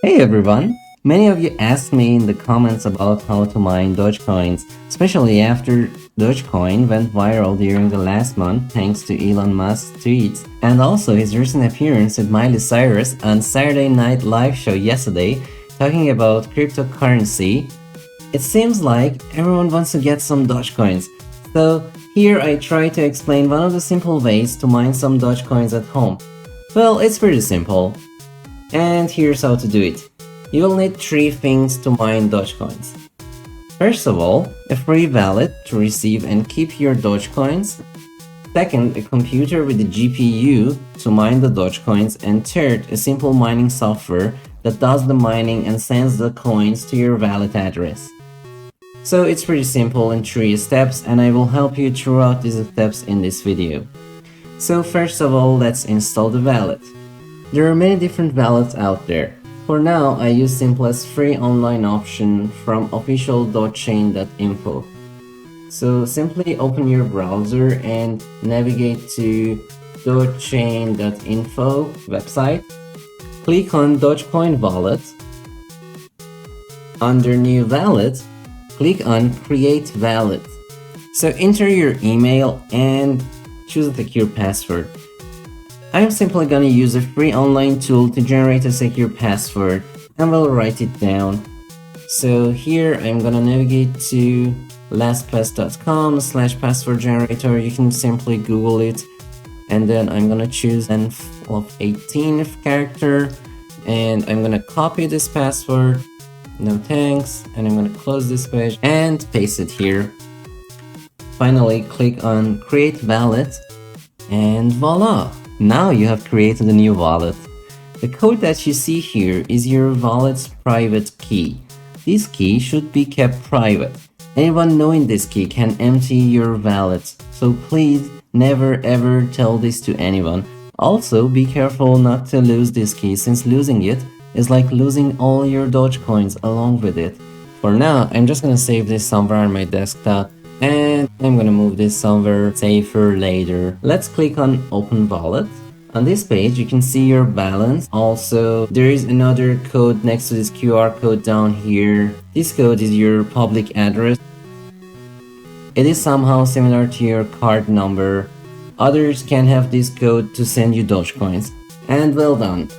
Hey everyone! Many of you asked me in the comments about how to mine Doge Coins, especially after Dogecoin went viral during the last month thanks to Elon Musk's tweets and also his recent appearance with Miley Cyrus on Saturday Night Live show yesterday talking about cryptocurrency. It seems like everyone wants to get some Doge Coins, so here I try to explain one of the simple ways to mine some Doge Coins at home. Well, it's pretty simple. And here's how to do it. You will need 3 things to mine Dogecoins. First of all, a free wallet to receive and keep your Dogecoins. Second, a computer with a GPU to mine the Dogecoins. And third, a simple mining software that does the mining and sends the coins to your wallet address. So it's pretty simple in 3 steps, and I will help you throughout these steps in this video. So first of all, let's install the wallet. There are many different wallets out there. For now, I use simplest free online option from official dogechain.info. So simply open your browser and navigate to dogechain.info website. Click on Dogecoin Wallet. Under New Wallet, click on Create Wallet. So enter your email and choose a secure password. I'm simply gonna use a free online tool to generate a secure password and will write it down. So here I'm gonna navigate to lastpass.com/password generator. You can simply Google it, and then I'm gonna choose an of 18th character, and I'm gonna copy this password. No thanks, and I'm gonna close this page and paste it here. Finally, click on Create Wallet, and voila! Now you have created a new wallet. The code that you see here is your wallet's private key. This key should be kept private. Anyone knowing this key can empty your wallet, so please never ever tell this to anyone. Also, be careful not to lose this key, since losing it is like losing all your Dogecoins along with it. For now, I'm just gonna save this somewhere on my desktop, and I'm gonna move this somewhere safer later. Let's click on Open Wallet. On this page, you can see your balance. Also, there is another code next to this QR code down here. This code is your public address. It is somehow similar to your card number. Others can have this code to send you Dogecoins. And well done.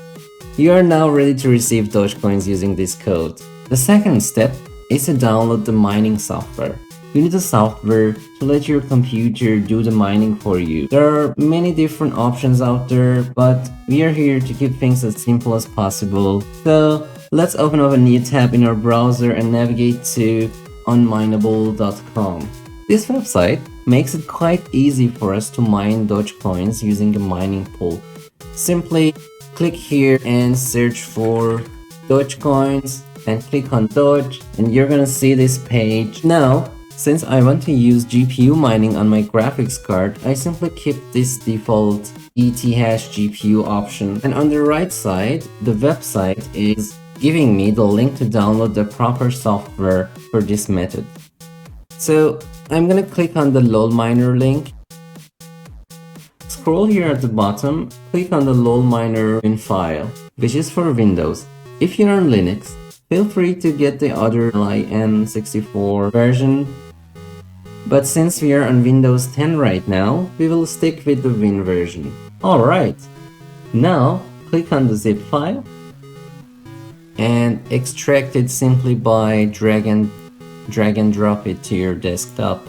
You are now ready to receive Dogecoins using this code. The second step is to download the mining software. You need a software to let your computer do the mining for you. There are many different options out there, but we are here to keep things as simple as possible. So let's open up a new tab in our browser and navigate to Unmineable.com. This website makes it quite easy for us to mine Doge coins using a mining pool. Simply click here and search for Doge coins and click on Doge, and you're gonna see this page. Now, since I want to use GPU mining on my graphics card, I simply keep this default ETHASH GPU option. And on the right side, the website is giving me the link to download the proper software for this method. So I'm gonna click on the lolMiner link. Scroll here at the bottom, click on the lolMiner win file, which is for Windows. If you're on Linux, feel free to get the other LIN64 version, but since we are on Windows 10 right now, we will stick with the Win version. Alright, now click on the zip file and extract it simply by drag and drop it to your desktop.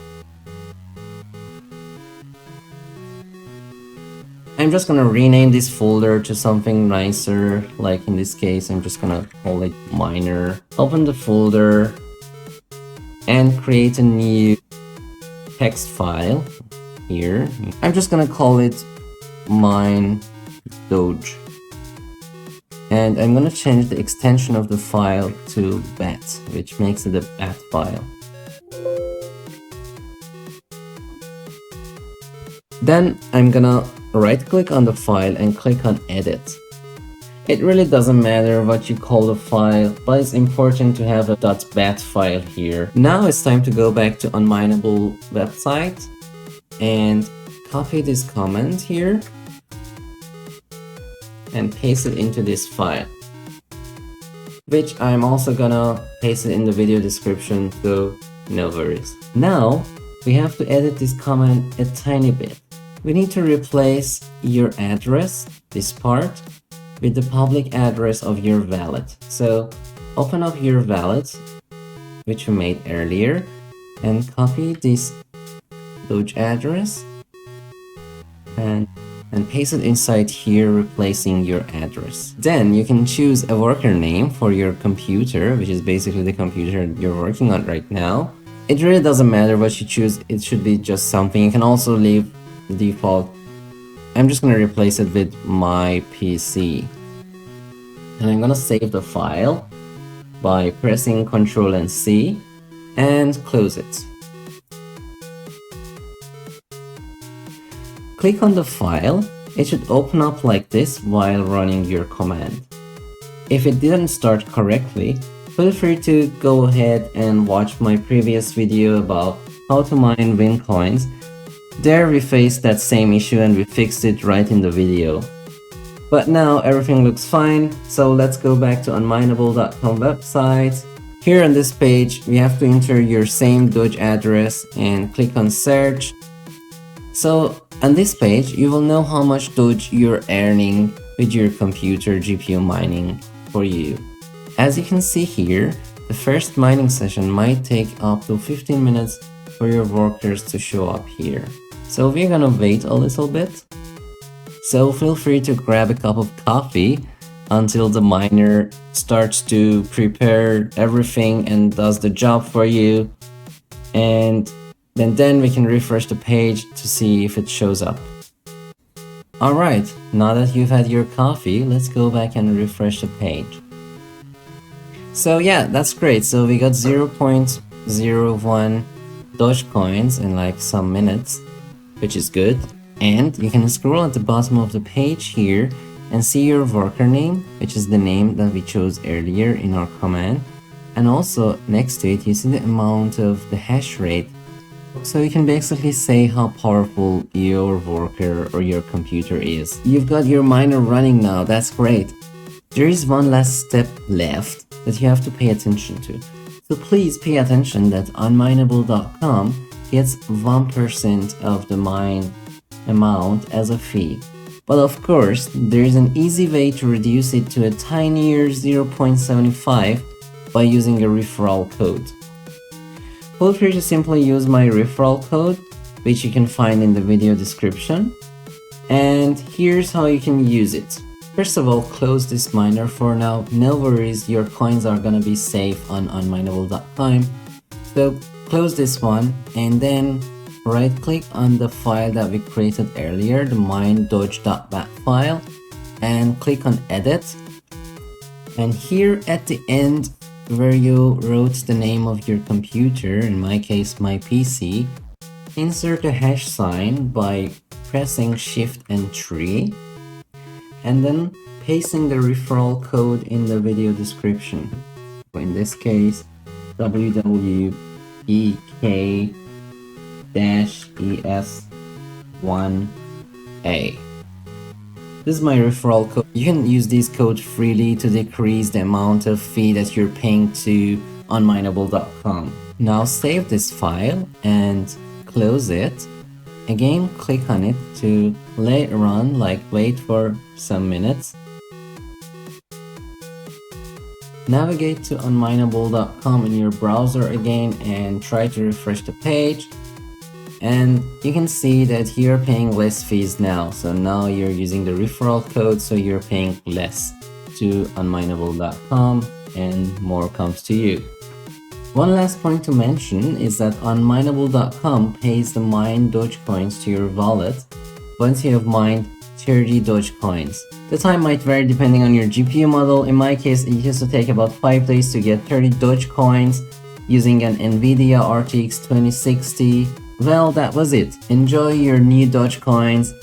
I'm just gonna rename this folder to something nicer, like in this case I'm just gonna call it miner. Open the folder and create a new text file here. I'm just gonna call it mine doge, and I'm gonna change the extension of the file to bat, which makes it a bat file. Then I'm gonna right click on the file and click on edit. It really doesn't matter what you call the file, but it's important to have a .bat file here. Now it's time to go back to Unmineable website and copy this comment here and paste it into this file. which I'm also gonna paste it in the video description, so no worries. Now, we have to edit this comment a tiny bit. We need to replace your address, this part, with the public address of your wallet. So open up your wallet, which we made earlier, and copy this Doge address and paste it inside here, replacing your address. Then you can choose a worker name for your computer, which is basically the computer you're working on right now. It really doesn't matter what you choose, it should be just something. You can also leave the default. I'm just gonna replace it with my PC. And I'm gonna save the file by pressing Ctrl and C and close it. Click on the file, it should open up like this while running your command. If it didn't start correctly, feel free to go ahead and watch my previous video about how to mine win coins. There we faced that same issue and we fixed it right in the video. But now everything looks fine, so let's go back to Unmineable.com website. Here on this page, we have to enter your same Doge address and click on search. So on this page, you will know how much Doge you're earning with your computer GPU mining for you. As you can see here, the first mining session might take up to 15 minutes for your workers to show up here. So we're gonna wait a little bit. So feel free to grab a cup of coffee until the miner starts to prepare everything and does the job for you. And then we can refresh the page to see if it shows up. Alright, now that you've had your coffee, let's go back and refresh the page. So yeah, that's great. So we got 0.01 Doge coins in like some minutes, which is good. And you can scroll at the bottom of the page here and see your worker name, which is the name that we chose earlier in our command. And also next to it, you see the amount of the hash rate. So you can basically say how powerful your worker or your computer is. You've got your miner running now, that's great. There is one last step left that you have to pay attention to. So please pay attention that Unmineable.com gets 1% of the mine amount as a fee. But of course, there is an easy way to reduce it to a tinier 0.75 by using a referral code. Feel free to simply use my referral code, which you can find in the video description. And here's how you can use it. First of all, close this miner for now. No worries, your coins are gonna be safe on Unmineable.com. So close this one and then right click on the file that we created earlier, the mine.doge.bat file, and click on edit. And here at the end where you wrote the name of your computer, in my case my PC, insert a hash sign by pressing Shift and 3 and then pasting the referral code in the video description. In this case, WWEK-ES1A. This is my referral code. You can use this code freely to decrease the amount of fee that you're paying to Unmineable.com. Now save this file and close it. Again, click on it to let it run, like wait for some minutes. Navigate to Unmineable.com in your browser again and try to refresh the page. And you can see that you're paying less fees now. So now you're using the referral code, so you're paying less to Unmineable.com and more comes to you. One last point to mention is that Unmineable.com pays the mined Doge coins to your wallet once you have mined 30 Doge coins. The time might vary depending on your GPU model. In my case, it used to take about 5 days to get 30 Doge coins using an NVIDIA RTX 2060. Well, that was it. Enjoy your new Doge coins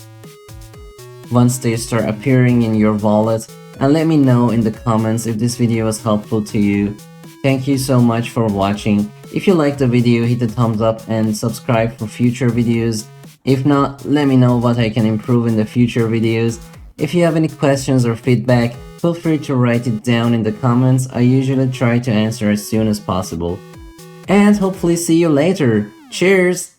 once they start appearing in your wallet, and let me know in the comments if this video was helpful to you. Thank you so much for watching. If you liked the video, hit the thumbs up and subscribe for future videos. If not, let me know what I can improve in the future videos. If you have any questions or feedback, feel free to write it down in the comments. I usually try to answer as soon as possible. And hopefully see you later. Cheers!